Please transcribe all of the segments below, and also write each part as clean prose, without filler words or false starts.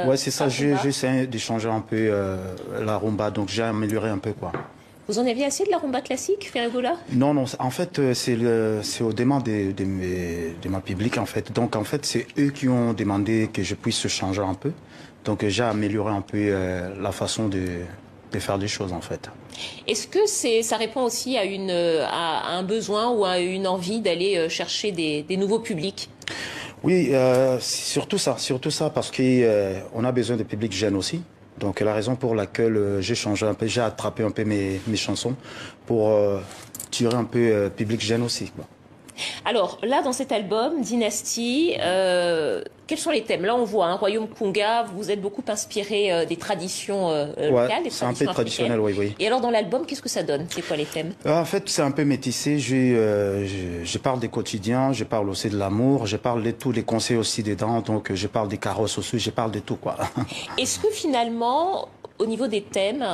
Ouais, c'est ça, j'essaie de changer un peu la rumba, donc j'ai amélioré un peu quoi. Vous en aviez assez de la rumba classique, Ferregoula? Non, non, en fait, c'est au demande de ma public, en fait. Donc, en fait, c'est eux qui ont demandé que je puisse changer un peu. Donc, j'ai amélioré un peu la façon de faire des choses, en fait. Est-ce que ça répond aussi à un besoin ou à une envie d'aller chercher des nouveaux publics? Oui, surtout ça, parce qu'on a besoin de publics jeunes aussi. Donc la raison pour laquelle j'ai changé un peu, j'ai attrapé un peu mes chansons pour tirer un peu public jeune aussi, quoi. Alors là, dans cet album, Dynastie, quels sont les thèmes? Là, on voit un royaume Kunga, vous êtes beaucoup inspiré des traditions locales, des c'est un peu traditions traditionnel, oui, oui. Et alors, dans l'album, qu'est-ce que ça donne? C'est quoi les thèmes? En fait, c'est un peu métissé. Je parle des quotidiens, je parle aussi de l'amour, je parle de tous les conseils aussi dedans, donc je parle des carrosses aussi, je parle de tout, quoi. Est-ce que finalement, au niveau des thèmes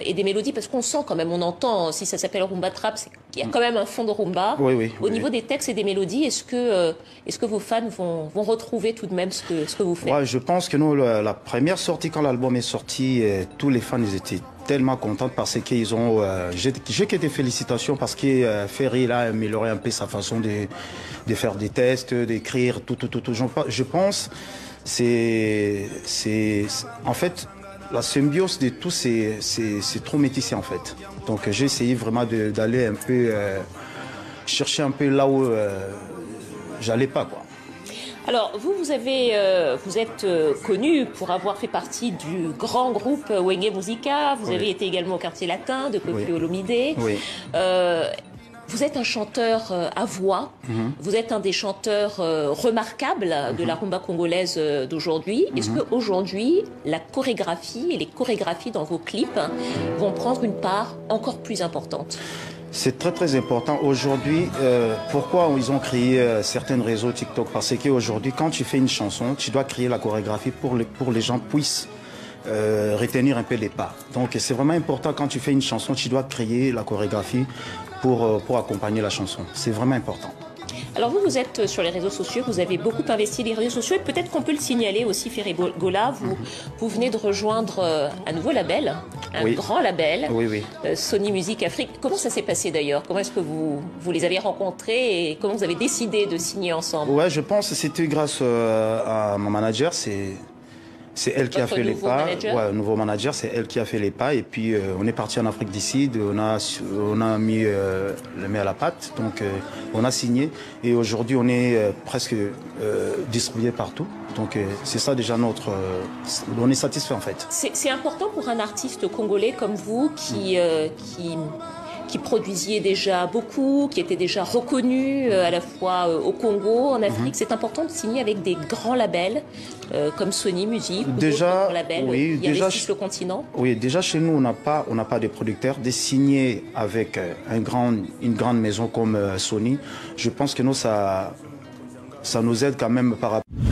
et des mélodies, parce qu'on sent quand même, on entend, si ça s'appelle Rumba Trap, il y a quand même un fond de rumba. Oui, oui. Au niveau des textes et des mélodies, est-ce que vos fans vont retrouver tout de même ce que vous faites? Ouais, je pense que nous, la première sortie, quand l'album est sorti, tous les fans ils étaient tellement contents parce qu'ils ont... j'ai que des félicitations parce que Ferry il a amélioré un peu sa façon de faire des tests, d'écrire, tout. Je pense en fait, la symbiose de tout, c'est trop métissé en fait. Donc j'ai essayé vraiment d'aller un peu chercher un peu là où j'allais pas, quoi. Alors, vous êtes connu pour avoir fait partie du grand groupe Wenge Musica. Vous avez été également au Quartier Latin de Koffi Olomide. Oui. Vous êtes un chanteur à voix. Vous êtes un des chanteurs remarquables de la rumba congolaise d'aujourd'hui. Est-ce qu'aujourd'hui, la chorégraphie et les chorégraphies dans vos clips vont prendre une part encore plus importante? C'est très très important. Aujourd'hui, pourquoi ils ont créé certains réseaux TikTok? Parce qu'aujourd'hui, quand tu fais une chanson, tu dois créer la chorégraphie pour les gens puissent retenir un peu les pas. Donc c'est vraiment important quand tu fais une chanson, tu dois créer la chorégraphie pour accompagner la chanson. C'est vraiment important. Alors vous êtes sur les réseaux sociaux, vous avez beaucoup investi les réseaux sociaux et peut-être qu'on peut le signaler aussi, Ferregoula, vous venez de rejoindre un nouveau label, un grand label, Sony Music Afrique. Comment ça s'est passé d'ailleurs? Comment est-ce que vous les avez rencontrés et comment vous avez décidé de signer ensemble? Ouais, je pense que c'était grâce à mon manager, c'est elle qui a fait les pas. Ouais, nouveau manager, c'est elle qui a fait les pas. Et puis, on est parti en Afrique du Sud, on a mis le main à la pâte, donc on a signé. Et aujourd'hui, on est presque distribué partout. Donc, c'est ça déjà on est satisfait en fait. C'est important pour un artiste congolais comme vous qui produisiez déjà beaucoup, qui était déjà reconnu à la fois au Congo, en Afrique. C'est important de signer avec des grands labels comme Sony Music ou d'autres grands labels qui investissent le continent. Oui, déjà chez nous, on n'a pas de producteurs. De signer avec une grande maison comme Sony, je pense que nous, ça nous aide quand même par rapport...